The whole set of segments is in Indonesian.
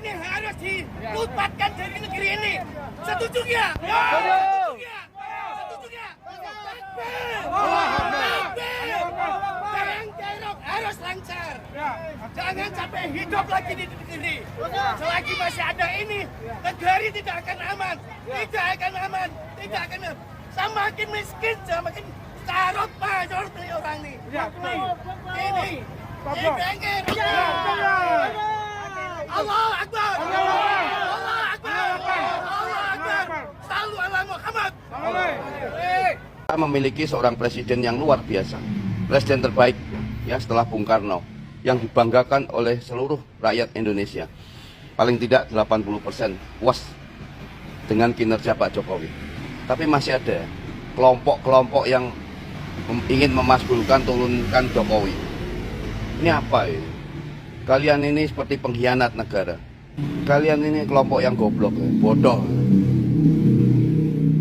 ini harus dilupatkan dari negeri ini. Setuju nggak? Setuju nggak? Barang kerok harus lancar. Jangan sampai hidup lagi di negeri. Selagi masih ada ini, negeri tidak akan aman. Tidak akan aman. Tidak akan aman. Semakin miskin, semakin carut major orang ini. Ini bengkel. Allah Akbar. Allah Akbar. Allah Akbar. Sallu ala Muhammad. Kita memiliki seorang presiden yang luar biasa, presiden terbaik ya setelah Bung Karno, yang dibanggakan oleh seluruh rakyat Indonesia. Paling tidak 80% puas dengan kinerja Pak Jokowi. Tapi masih ada kelompok-kelompok yang ingin memasbulkan turunkan Jokowi. Ini apa ya? Kalian ini seperti pengkhianat negara. Kalian ini kelompok yang goblok, bodoh.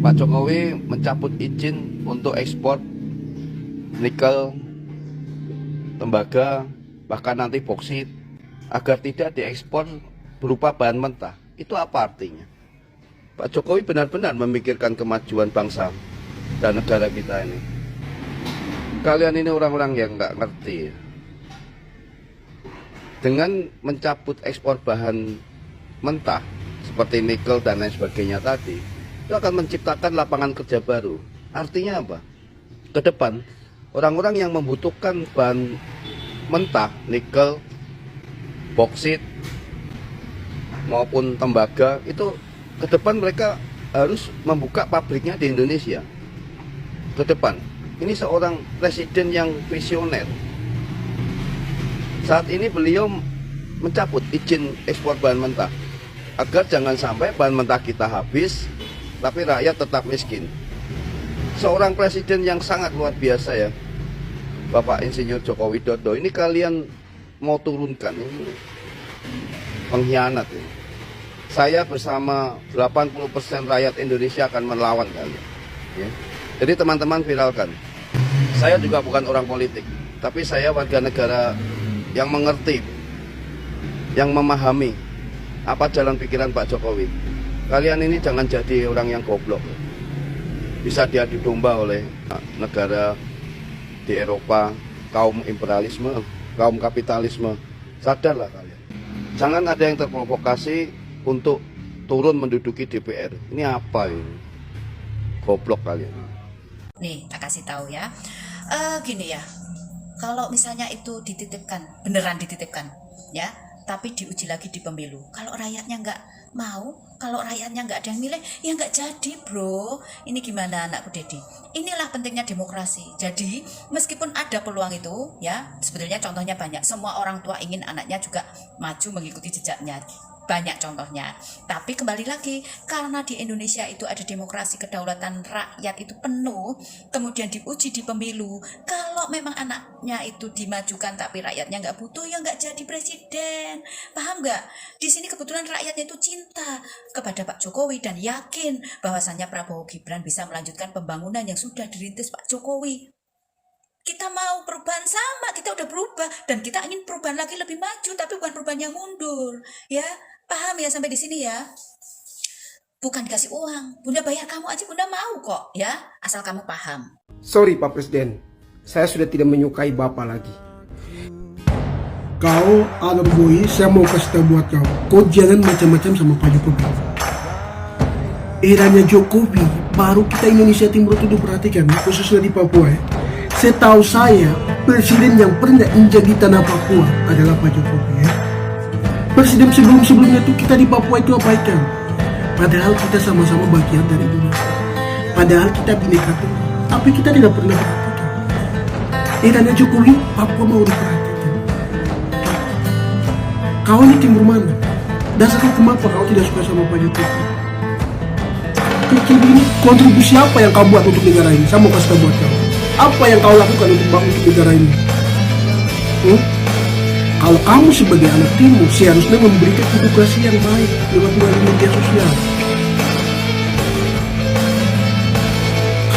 Pak Jokowi mencabut izin untuk ekspor nikel, tembaga, bahkan nanti boksit, agar tidak diekspor berupa bahan mentah. Itu apa artinya? Pak Jokowi benar-benar memikirkan kemajuan bangsa dan negara kita ini. Kalian ini orang-orang yang nggak ngerti. Dengan mencabut ekspor bahan mentah seperti nikel dan lain sebagainya tadi, itu akan menciptakan lapangan kerja baru. Artinya apa? Ke depan, orang-orang yang membutuhkan bahan mentah, nikel, boksit, maupun tembaga, itu ke depan mereka harus membuka pabriknya di Indonesia. Ke depan, ini seorang presiden yang visioner. Saat ini beliau mencabut izin ekspor bahan mentah agar jangan sampai bahan mentah kita habis tapi rakyat tetap miskin. Seorang presiden yang sangat luar biasa ya, Bapak Insinyur Joko Widodo. Ini kalian mau turunkan, ini pengkhianat ini. Saya bersama 80% rakyat Indonesia akan melawan kalian ya. Jadi teman-teman viralkan. Saya juga bukan orang politik, tapi saya warga negara yang mengerti, yang memahami apa jalan pikiran Pak Jokowi. Kalian ini jangan jadi orang yang goblok, bisa diadu domba oleh negara di Eropa, kaum imperialisme, kaum kapitalisme. Sadarlah kalian. Jangan ada yang terprovokasi untuk turun menduduki DPR. Ini apa ini? Goblok kalian. Nih, tak kasih tahu ya. Gini ya. Kalau misalnya itu dititipkan, beneran dititipkan, ya, tapi diuji lagi di pemilu. Kalau rakyatnya nggak mau, kalau rakyatnya nggak ada yang milih, ya nggak jadi, bro. Ini gimana, anakku Dedi? Inilah pentingnya demokrasi. Jadi, meskipun ada peluang itu, ya, sebetulnya contohnya banyak. Semua orang tua ingin anaknya juga maju mengikuti jejaknya. Banyak contohnya. Tapi kembali lagi, karena di Indonesia itu ada demokrasi, kedaulatan rakyat itu penuh, kemudian diuji di pemilu. Kalau memang anaknya itu dimajukan tapi rakyatnya nggak butuh, ya nggak jadi presiden. Paham nggak? Di sini kebetulan rakyatnya itu cinta kepada Pak Jokowi dan yakin bahwasannya Prabowo Gibran bisa melanjutkan pembangunan yang sudah dirintis Pak Jokowi. Kita mau perubahan sama, kita udah berubah dan kita ingin perubahan lagi lebih maju, tapi bukan perubahan yang mundur, ya. Paham ya sampai di sini ya? Bukan dikasih uang, Bunda bayar kamu aja Bunda mau kok, ya, asal kamu paham. Sorry Pak Presiden, saya sudah tidak menyukai Bapak lagi. Kau anak boy, saya mau kasih tahu buat kau jangan macam-macam sama Pak Jokowi. Eranya Jokowi, baru kita Indonesia Timur itu diperhatikan, khususnya di Papua ya. Setahu saya, presiden yang pernah injak di tanah Papua adalah Pak Jokowi ya. Presiden sebelum-sebelumnya itu kita di Papua itu abaikan. Padahal kita sama-sama bagian dari Indonesia. Padahal kita bineka tunggal, tapi kita tidak pernah perhatikan. Eranya Jokowi, Papua mau diperhatikan. Kau ini timur mana? Dasar hukum apa kau tidak suka sama Pak Jokowi? Kecil ini kontribusi apa yang kau buat untuk negara ini? Saya mau kasih tahu buat kau. Apa yang kau lakukan untuk negara ini? Kalau kamu sebagai anak timur seharusnya memberikan edukasi yang baik lewat melalui media sosial.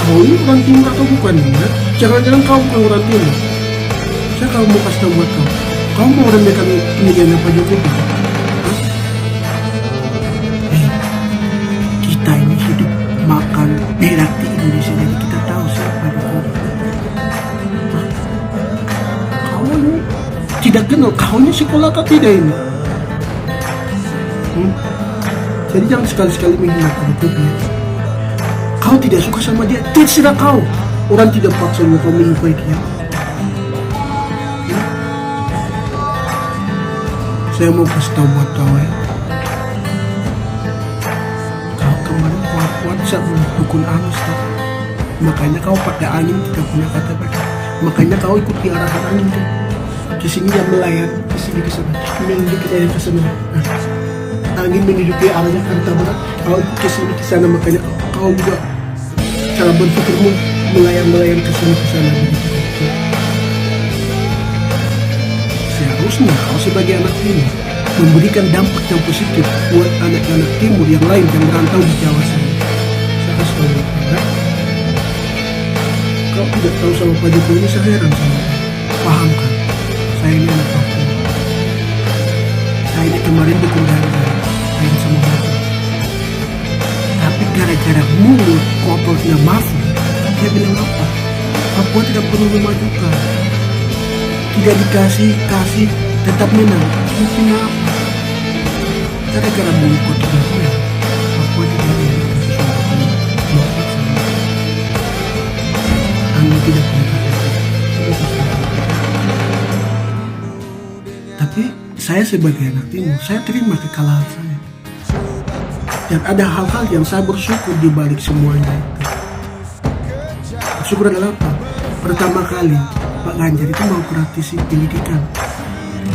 Kau ini orang timur atau bukan ya? Jangan-jangan kau bukan orang timur. Saya kalau mau kasih tahu buat kau mau remehkan pendidikan Pak Jokowi. personal, kau ini sekolah atau tidak ini? Jadi jangan sekali-sekali menghina pada Poppy ya. Kau tidak suka sama dia, terserah kau. Orang tidak paksa kau menyukai dia. Saya mau kasih tahu buat kau ya. Kau kemarin kuat-kuat saat mendukung Anies tak? Makanya kau pakai angin tidak punya kata baik. Makanya kau ikuti arahan angin tuh. Di sini yang melayar, di sini ke sana, menuju ke daerah ke sana. Angin menuju ke arah Jakarta Barat, kau ikut ke sini ke sana. Makanya kau juga cara berpikirmu melayar ke sini ke sana. Seharusnya kau sebagai anak timur memberikan dampak yang positif buat anak-anak timur yang lain yang merantau di Jawa sana. Saya kasih tahu ya. Kau tidak tahu sama Pak Jokowi ini, saya heran sama kau. Paham kan? Saya ini anak Papua. Saya ini kemarin dukung Ganjar, saya sama Mahfud. Tapi gara-gara mulut kotornya Mahfud, dia bilang apa? Papua tidak perlu memajukan. Tidak dikasih, tetap menang. Mungkin apa? Gara-gara mulut kotornya dia, Papua tidak menang. Anda tidak punya kata. Tapi saya sebagai anak timur, saya terima kekalahan saya. Dan ada hal-hal yang saya bersyukur di balik semuanya itu. Bersyukur adalah apa? Pertama kali Pak Ganjar itu mau praktisi pendidikan.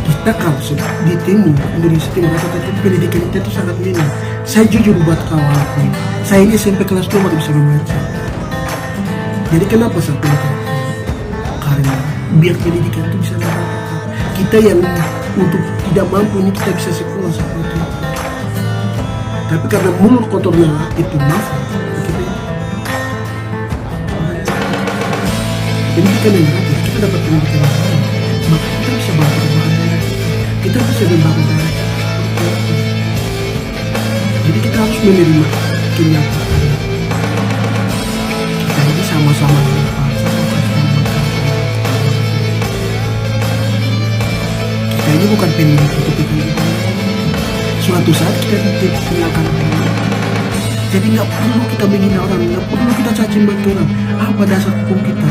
Kita kalau di timur, Indonesia Timur, pendidikan kita itu sangat minim. Saya jujur buat kawan, saya ini SMP kelas 2 baru bisa membaca. Jadi kenapa saya pilih? Karena biar pendidikan itu bisa merata. Kita yang untuk tidak mampu ini kita bisa sekolah seperti itu. Tapi karena mulut kotornya itu Mahfud, pendidikan yang gratis, kita dapat pendidikan yang sama, maka kita bisa bantu daerah kita bisa membangun daerah kita. Jadi kita harus menerima kenyataan. Kita ini sama-sama kita ini bukan pemilik untuk itu. Suatu saat kita ditinggalkan orang. Jadi nggak perlu kita menghina orang, nggak perlu kita caci maki orang. Apa dasar hukum kita?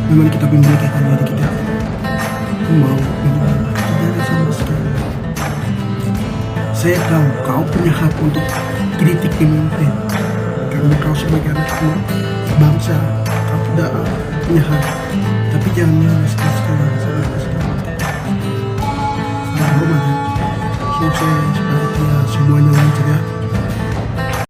Memang kita memiliki diri kita mau tidak sama sekali. Saya tahu kau punya hak untuk kritik pemimpin karena kau sebagai anak bangsa, kau tidak punya hak. Tapi jangan sekali-sekali salam hormat ya. Sukses sebahagia semuanya lancar ya.